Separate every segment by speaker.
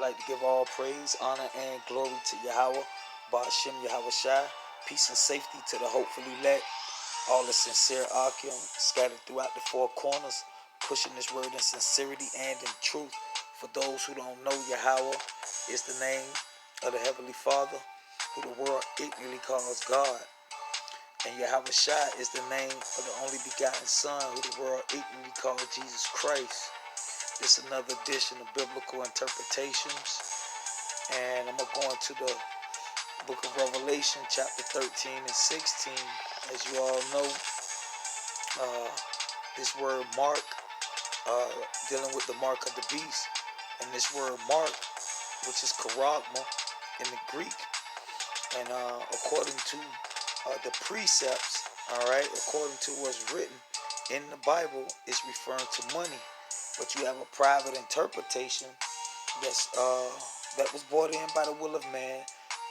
Speaker 1: like to give all praise, honor, and glory to Yahweh, Ba'ashem Yahweh Shai. Peace and safety to the hopefully elect, all the sincere Akim scattered throughout the four corners, pushing this word in sincerity and in truth. For those who don't know, Yahweh is the name of the Heavenly Father, who the world ignorantly calls God. And Yahweh Shai is the name of the only begotten Son, who the world ignorantly calls Jesus Christ. This is another edition of Biblical Interpretations. And I'm going to go into the book of Revelation, chapter 13 and 16. As you all know, this word mark, dealing with the mark of the beast. And this word mark, which is charagma in the Greek. And according to the precepts, all right, according to what's written in the Bible, it's referring to money. But you have a private interpretation that was brought in by the will of man,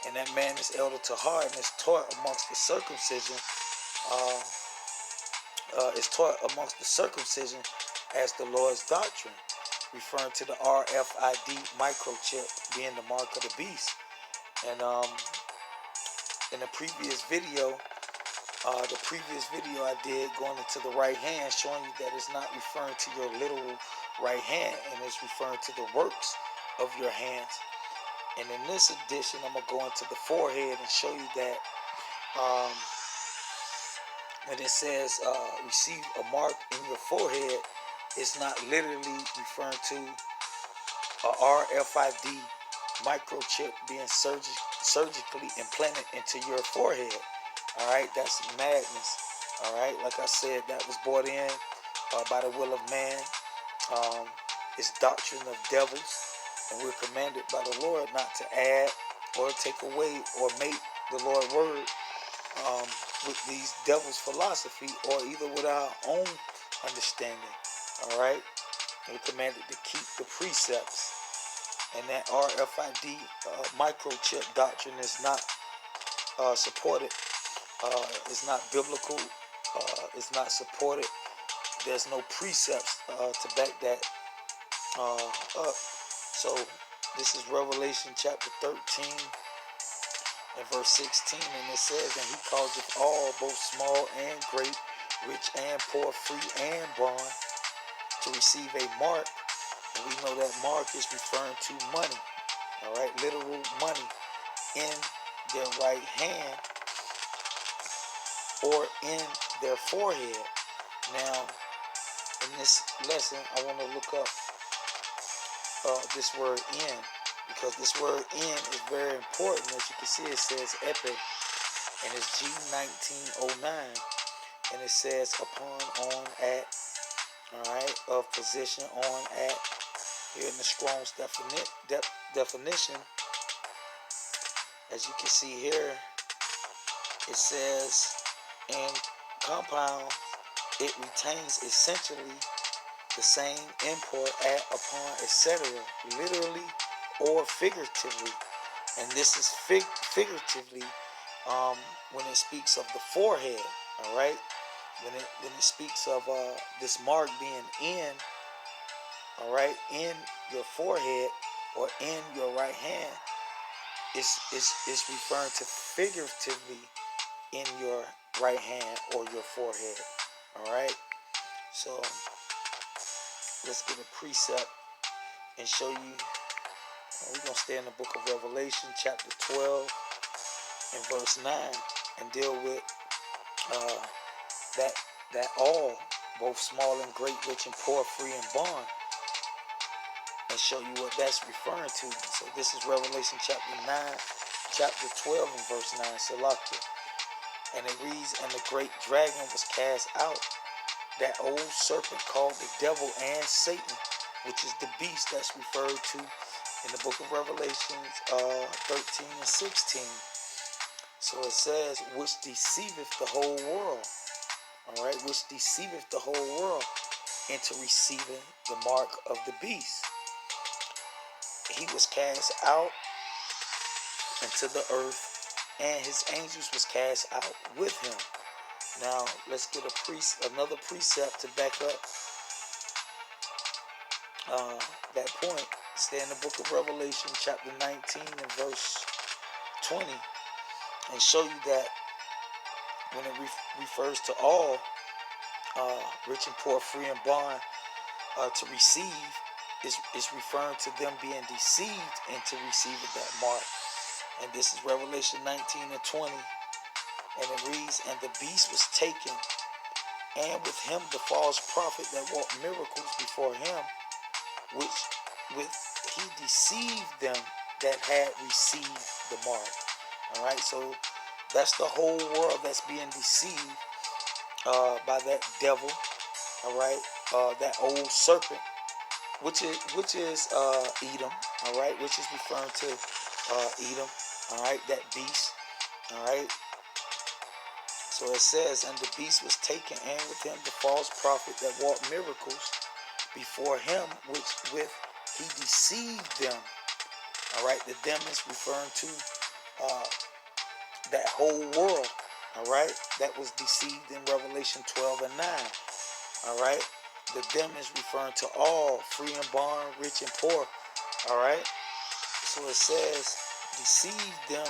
Speaker 1: and that man is elder to heart and is taught amongst the circumcision. Is taught amongst the circumcision as the Lord's doctrine, referring to the RFID microchip being the mark of the beast. And in the previous video I did going into the right hand, showing you that it's not referring to your literal right hand, and it's referring to the works of your hands. And in this edition, I'm going to go into the forehead and show you that when it says receive a mark in your forehead, it's not literally referring to a RFID microchip being surgically implanted into your forehead. All right, that's madness. All right, like I said, that was brought in by the will of man. It's doctrine of devils, and we're commanded by the Lord not to add or take away or make the Lord's word with these devils' philosophy, or either with our own understanding. All right, we're commanded to keep the precepts, and that RFID microchip doctrine is not supported. It's not biblical. It's not supported. There's no precepts to back that up. So this is Revelation chapter 13 and verse 16, and it says, and he causeth all, both small and great, rich and poor, free and bond, to receive a mark. And we know that mark is referring to money. All right, literal money in their right hand or in their forehead. Now, in this lesson, I want to look up this word in, because this word in is very important. As you can see, it says epi, and it's G1909, and it says upon, on, at, all right, of position, on, at. Here in the Strong's definition, as you can see here, it says in compound, it retains essentially the same import, at, upon, etc., literally or figuratively. And this is figuratively when it speaks of the forehead. All right, when it speaks of this mark being in, all right, in your forehead or in your right hand, it's referring to figuratively in your right hand or your forehead. All right, so let's get a precept and show you. We're going to stay in the book of Revelation, chapter 12 and verse 9, and deal with that all, both small and great, rich and poor, free and bond, and show you what that's referring to. So this is Revelation chapter 12 and verse 9, Salakia. And it reads, and the great dragon was cast out, that old serpent called the devil and Satan, which is the beast that's referred to in the book of Revelations 13 and 16. So it says, which deceiveth the whole world. All right, which deceiveth the whole world into receiving the mark of the beast. He was cast out into the earth, and his angels was cast out with him. Now let's get another precept to back up that point. stay in the book of Revelation, chapter 19 and verse 20, and show you that when it refers to all, rich and poor, free and bond, to receive, is referring to them being deceived into receiving that mark. And this is Revelation 19 and 20. And it reads, and the beast was taken, and with him the false prophet that worked miracles before him, which with he deceived them that had received the mark. All right, so that's the whole world that's being deceived by that devil. All right, that old serpent, which is Edom. All right, which is referring to Edom. All right, that beast. All right. So it says, and the beast was taken, and with him the false prophet that worked miracles before him, which with he deceived them. All right, the them is referring to that whole world. All right, that was deceived in Revelation 12 and 9. All right, the them is referring to all, free and bond, rich and poor. All right, so it says, deceive them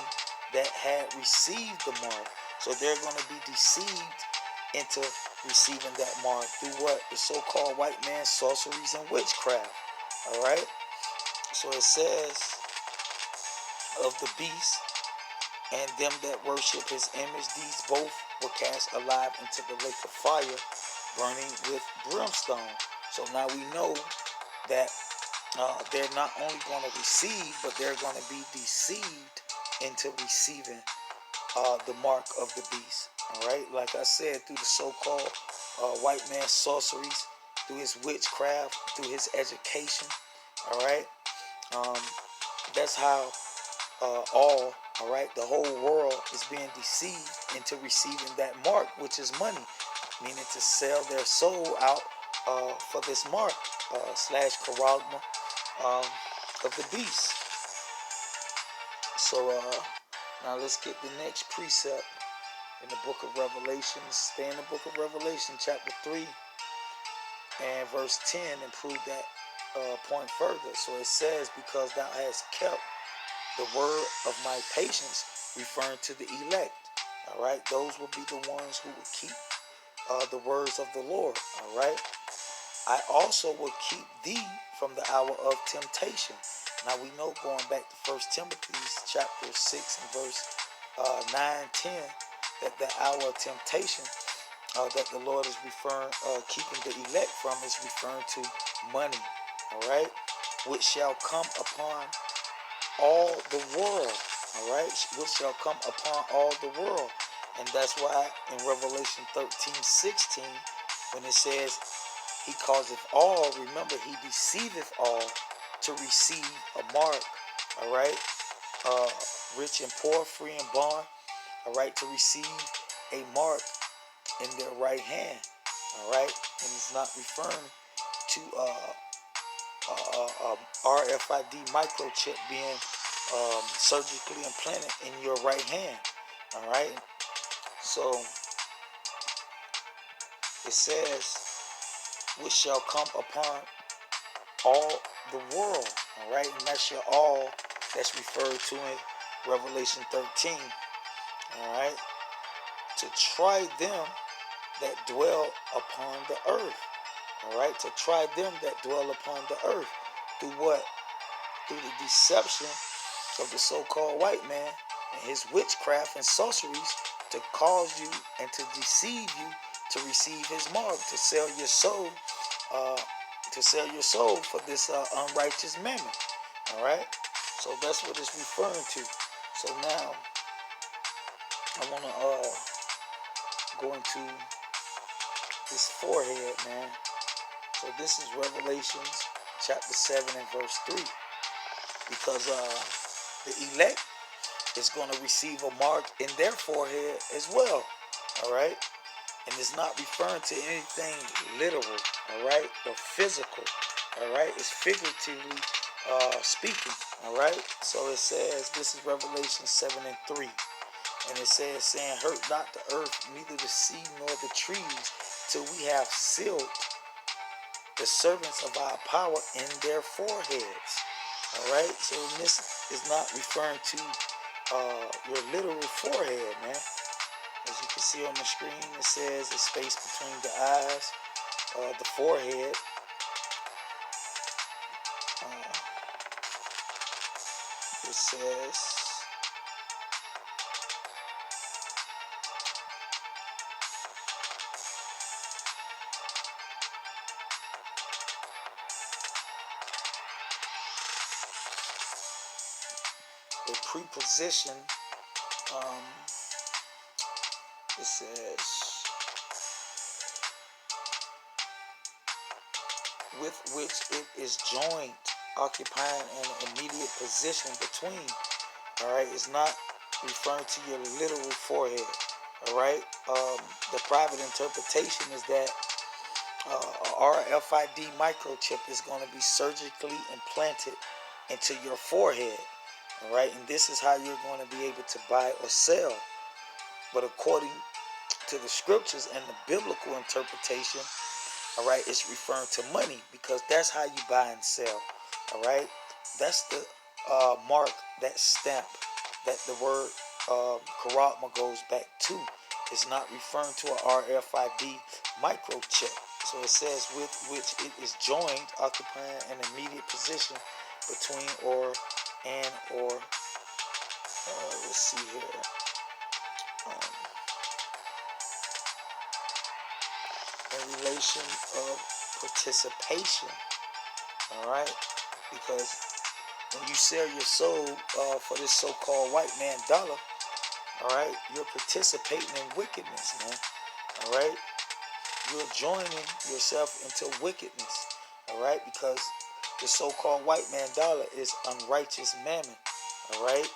Speaker 1: that had received the mark. So they're going to be deceived into receiving that mark through what? The so-called white man sorceries and witchcraft. All right. So it says of the beast and them that worship his image, these both were cast alive into the lake of fire, burning with brimstone. So now we know that they're not only going to receive, but they're going to be deceived into receiving the mark of the beast. All right, like I said, through the so-called white man sorceries, through his witchcraft, through his education. All right, that's how all right, the whole world is being deceived into receiving that mark, which is money, meaning to sell their soul out for this mark slash charagma of the beast. So now let's get the next precept in the book of Revelation. Stay in the book of Revelation, chapter 3 and verse 10, and prove that point further. So it says, because thou hast kept the word of my patience, referring to the elect. All right, those will be the ones who will keep the words of the Lord. All right, I also will keep thee from the hour of temptation. Now we know, going back to 1 Timothy chapter 6 and verse 9-10, that the hour of temptation that the Lord is referring, keeping the elect from, is referring to money. All right, which shall come upon all the world. All right, which shall come upon all the world. And that's why in Revelation 13:16, when it says he causeth all, remember, he deceiveth all to receive a mark. All right, rich and poor, free and bond. All right, to receive a mark in their right hand. All right, and it's not referring to RFID microchip being surgically implanted in your right hand. All right, so it says, which shall come upon all the world. All right, and that's your all that's referred to in Revelation 13. All right, to try them that dwell upon the earth. All right, to try them that dwell upon the earth. Through what? Through the deception of the so-called white man and his witchcraft and sorceries, to cause you and to deceive you to receive his mark, to sell your soul, for this unrighteous mammon. All right, so that's what it's referring to. So now I want to go into this forehead, man. So this is Revelations chapter 7 and verse 3, because the elect is going to receive a mark in their forehead as well. All right, and it's not referring to anything literal, all right, or physical. All right, it's figuratively speaking. All right, so it says, this is Revelation 7 and 3, and it says, saying, hurt not the earth, neither the sea nor the trees, till we have sealed the servants of our power in their foreheads. All right. So this is not referring to your literal forehead, man. As you can see on the screen, it says the space between the eyes, the forehead. It says the preposition. It says with which it is joined, occupying an immediate position between. All right, it's not referring to your literal forehead. All right, the private interpretation is that a RFID microchip is going to be surgically implanted into your forehead. All right, and this is how you're going to be able to buy or sell. But according to the scriptures and the biblical interpretation, all right, it's referring to money, because that's how you buy and sell. All right, that's the mark, that stamp, that the word charisma goes back to. It's not referring to a RFID microchip. So it says with which it is joined, occupying an immediate position between or let's see here. In relation of participation. All right, because when you sell your soul for this so-called white man dollar, all right, you're participating in wickedness, man. All right, you're joining yourself into wickedness. All right, because the so-called white man dollar is unrighteous mammon. All right,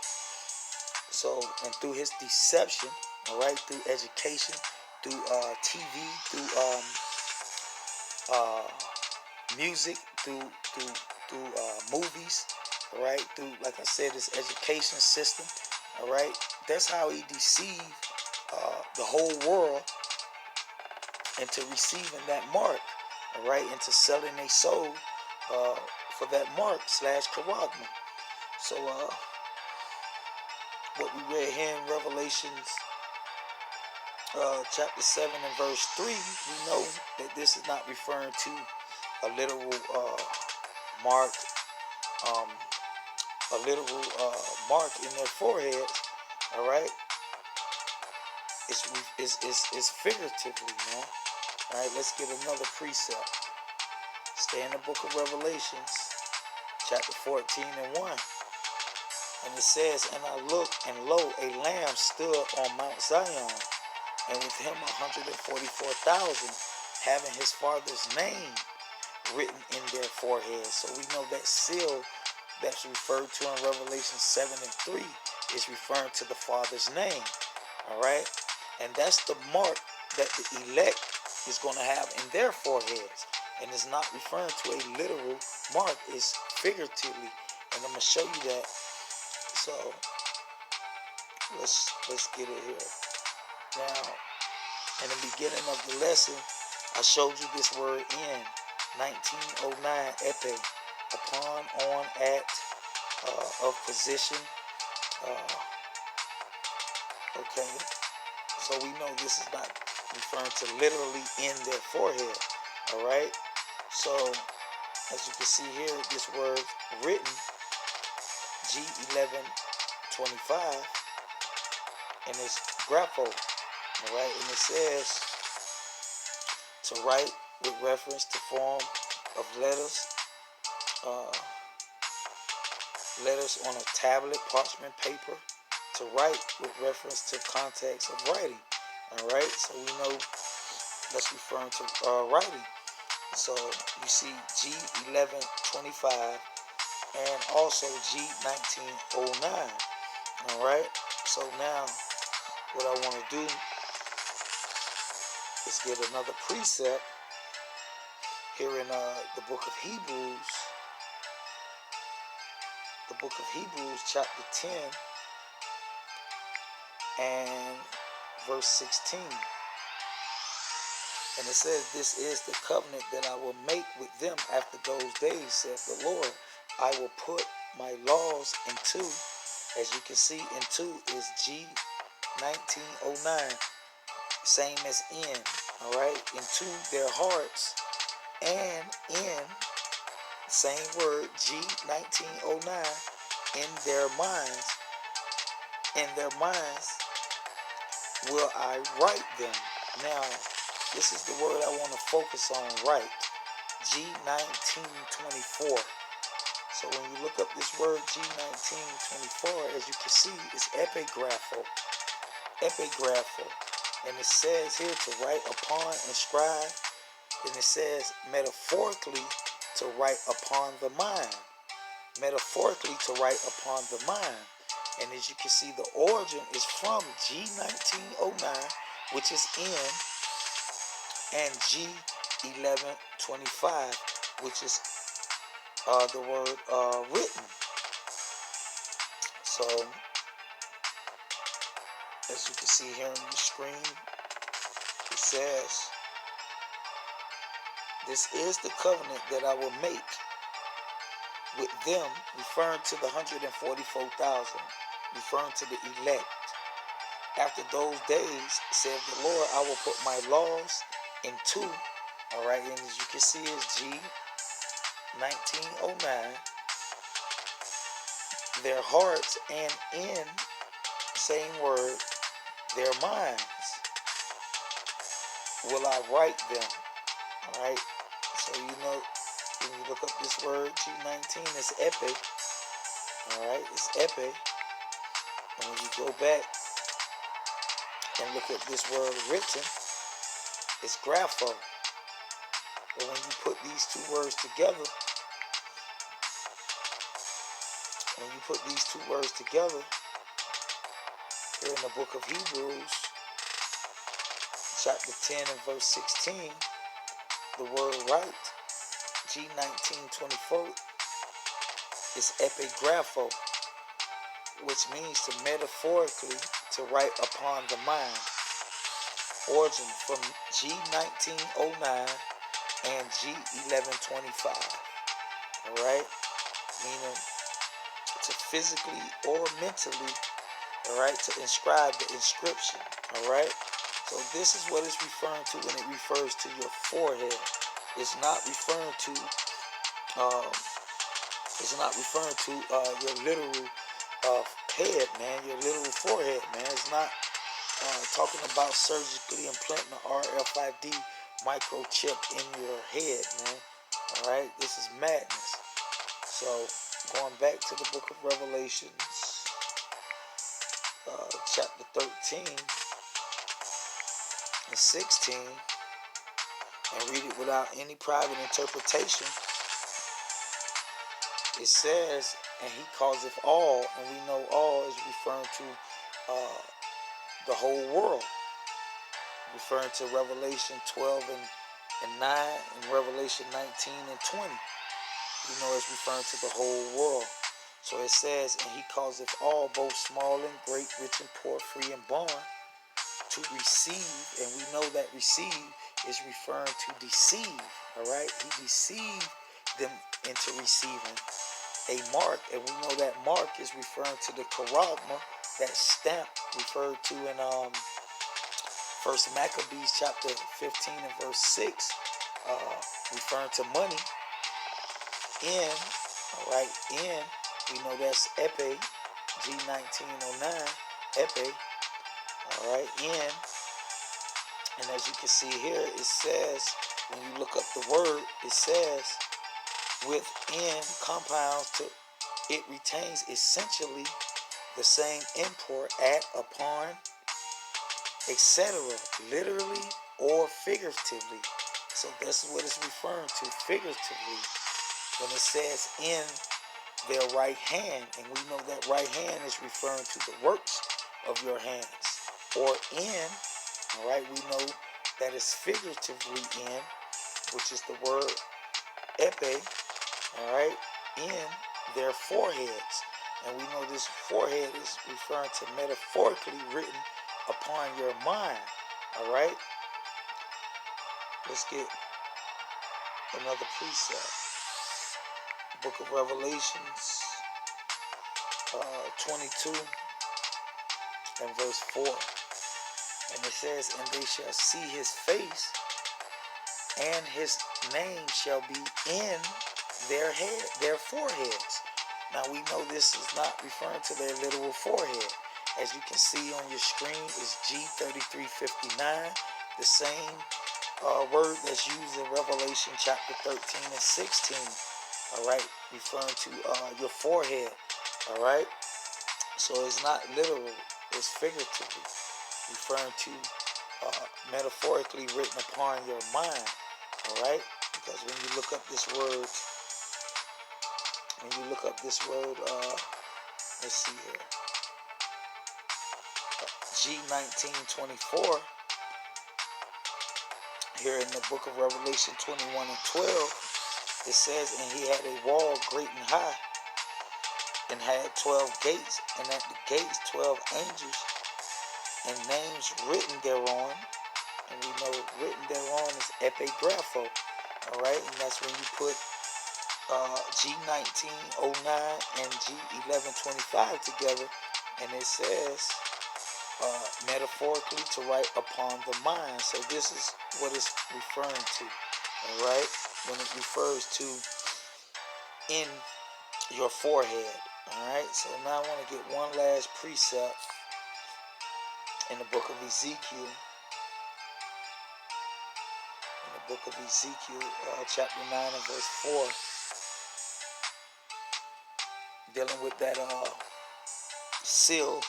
Speaker 1: so and through his deception, all right, through education, through TV, through music, through movies, all right, through, like I said, this education system, all right. That's how he deceived the whole world into receiving that mark, all right, into selling their soul for that mark / charisma. So what we read here in Revelations chapter 7 and verse 3, we know that this is not referring to a literal mark, mark in their foreheads. All right, it's figuratively, man. All right, let's get another precept. Stay in the book of Revelations, chapter 14 and 1. And it says, and I looked, and lo, a lamb stood on Mount Zion, and with him 144,000, having his father's name written in their foreheads. So we know that seal that's referred to in Revelation 7 and 3 is referring to the Father's name. All right, and that's the mark that the elect is going to have in their foreheads, and it's not referring to a literal mark. It's figuratively, and I'm going to show you that. So let's get it here. Now, in the beginning of the lesson, I showed you this word in 1909, epi, upon, on, at, of position. Okay, so we know this is not referring to literally in their forehead. All right, so as you can see here, this word written, G1125, and it's grapho. All right, and it says to write with reference to form of letters, letters on a tablet, parchment paper, to write with reference to context of writing. All right, so we know that's referring to writing. So you see G1125 and also G1909. All right, so now what I want to do is get another precept here in the book of Hebrews. The book of Hebrews, chapter 10 and verse 16. And it says, this is the covenant that I will make with them after those days, saith the Lord. I will put my laws into, as you can see, into is G1909, same as in, all right, into their hearts, and in, same word, G1909, in their minds will I write them. Now, this is the word I want to focus on, write, G1924. So when you look up this word G1924, as you can see, it's epigrapho. Epigrapho. And it says here to write upon, inscribe, and it says metaphorically to write upon the mind. Metaphorically to write upon the mind. And as you can see, the origin is from G1909, which is in, and G1125, which is the word written. So, as you can see here on the screen, it says, "This is the covenant that I will make with them," referring to the 144,000, referring to the elect. "After those days, saith the Lord, I will put my laws into," all right, and as you can see, it's G1909, "their hearts, and in," same word, "their minds will I write them." All right, so you know, when you look up this word G19, it's epi. All right, it's epi. And when you go back and look at this word written, it's grapho. But when you put these two words together, here in the book of Hebrews, chapter 10 and verse 16, the word write, G1924, is epigrapho, which means to metaphorically to write upon the mind. Origin from G1909 and G1125. All right, meaning to physically or mentally, all right, to inscribe the inscription. All right, so this is what it's referring to when it refers to your forehead. It's not referring to your literal head, man, your literal forehead, man. It's not talking about surgically implanting an RFID microchip in your head, man. All right, this is madness. So going back to the book of Revelations, chapter 13 and 16, and read it without any private interpretation. It says, "And he causeth all," and we know all is referring to the whole world, referring to Revelation 12 and 9 and Revelation 19 and 20. You know, it's referring to the whole world. So it says, "And he causeth all, both small and great, rich and poor, free and bond, to receive," and we know that receive is referring to deceive, all right? He deceived them into receiving a mark, and we know that mark is referring to the charagma, that stamp referred to in First Maccabees chapter 15 and verse 6, referring to money. In, all right, in, we know that's epi, G1909, epi, all right, in, and as you can see here, it says, when you look up the word, it says, within compounds to, it retains essentially the same import, at, upon, etc., literally or figuratively. So this is what it's referring to, figuratively, when it says in their right hand, and we know that right hand is referring to the works of your hands, or in, all right, we know that it's figuratively in, which is the word epi, all right, in their foreheads, and we know this forehead is referring to metaphorically written upon your mind, all right. Let's get another precept. Book of Revelations, 22 and verse 4. And it says, and they shall see his face, and his name shall be in their foreheads. Now we know this is not referring to their literal forehead. As you can see on your screen is G3359, the same word that's used in Revelation chapter 13 and 16. All right, referring to your forehead. All right, so it's not literal, it's figuratively referring to metaphorically written upon your mind. All right, because when you look up this word, let's see here, G1924, here in the book of Revelation 21 and 12, it says, and he had a wall great and high, and had 12 gates, and at the gates 12 angels, and names written thereon, and we know written thereon is Epigrapho. All right, and that's when you put G1909 and G1125 together, and it says metaphorically to write upon the mind. So this is what it's referring to. All right, when it refers to in your forehead. All right, so now I want to get one last precept in the book of Ezekiel. Book of Ezekiel, chapter 9 and verse 4, dealing with that seal,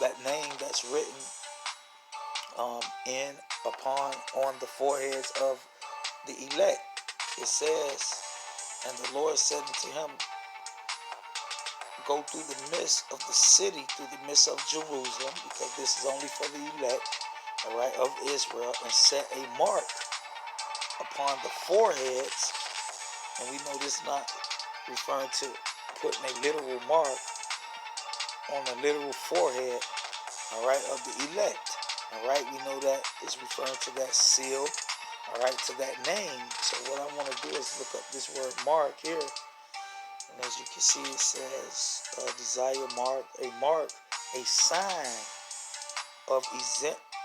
Speaker 1: that name that's written on the foreheads of the elect. It says, and the Lord said unto him, go through the midst of the city, through the midst of Jerusalem, because this is only for the elect, all right, of Israel, and set a mark upon the foreheads. And we know this is not referring to putting a literal mark on the literal forehead, all right, of the elect. All right, we know that is referring to that seal, all right, to that name. So what I want to do is look up this word mark here. And as you can see, it says desire mark, a sign of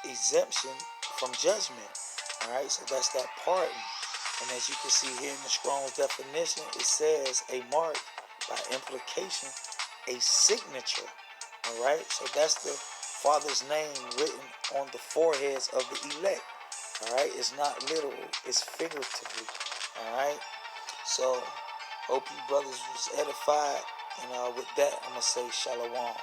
Speaker 1: exemption from judgment. All right, so that's that pardon. And as you can see here in the Strong's definition, it says a mark, by implication, a signature. All right, so that's the Father's name written on the foreheads of the elect. All right, it's not literal, it's figuratively. All right, so hope you brothers was edified. And with that, I'm going to say shalom.